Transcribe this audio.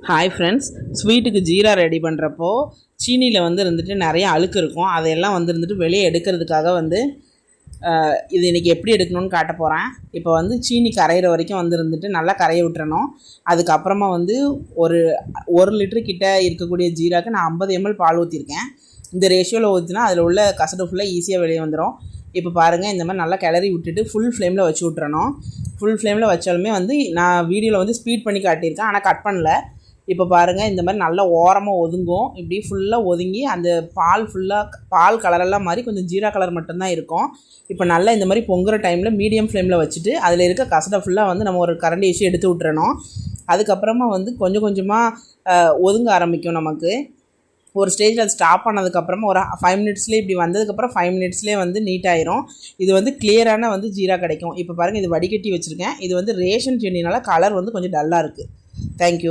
Hi friends, ஸ்வீட்டுக்கு jeera ready பண்ணுறப்போ சீனியில் இருந்துட்டு நிறைய அழுக்கு இருக்கும். அதையெல்லாம் இருந்துட்டு வெளியே எடுக்கிறதுக்காக இது இன்றைக்கி எப்படி எடுக்கணும்னு காட்ட போகிறேன். இப்போ சீனி கரையிற வரைக்கும் இருந்துட்டு நல்லா கரைய விட்டுறணும். அதுக்கப்புறமா ஒரு 1 லிட்டரு கிட்ட இருக்கக்கூடிய ஜீராக்கு நான் 50 ml பால் ஊற்றிருக்கேன். இந்த ரேஷியோவில் ஊற்றினா அதில் உள்ள கசடு ஃபுல்லாக ஈஸியாக வெளியே வந்துடும். இப்போ பாருங்கள், இந்த மாதிரி நல்லா கிளறி விட்டுட்டு ஃபுல் ஃப்ளேமில் வச்சு விட்றணும். ஃபுல் ஃப்ளேமில் வச்சாலுமே நான் வீடியோவில் ஸ்பீட் பண்ணி காட்டியிருக்கேன், ஆனால் கட் பண்ணல. இப்போ பாருங்கள், இந்த மாதிரி நல்லா ஓரமாக ஒதுங்கும். இப்படி ஃபுல்லாக ஒதுங்கி அந்த பால் கலரெல்லாம் மாதிரி கொஞ்சம் ஜீரா கலர் மட்டும்தான் இருக்கும். இப்போ நல்லா இந்த மாதிரி பொங்குற டைமில் மீடியம் ஃப்ளேமில் வச்சுட்டு அதில் இருக்க கசடை ஃபுல்லாக நம்ம ஒரு கரண்டி வச்சு எடுத்து விட்டுறணும். அதுக்கப்புறமா கொஞ்சம் கொஞ்சமாக ஒதுங்க ஆரம்பிக்கும். நமக்கு ஒரு ஸ்டேஜில் அது ஸ்டாப் பண்ணதுக்கப்புறமா ஒரு 5 மினிட்ஸ்லேயே இப்படி வந்ததுக்கப்புறம் 5 மினிட்ஸ்லேயே நீட்டாயிரும். இது கிளியரான ஜீரா கிடைக்கும். இப்போ பாருங்கள், இது வடிகட்டி வச்சுருக்கேன். இது ரேஷன் செடினால கலர் கொஞ்சம் டல்லாக இருக்குது. தேங்க்யூ.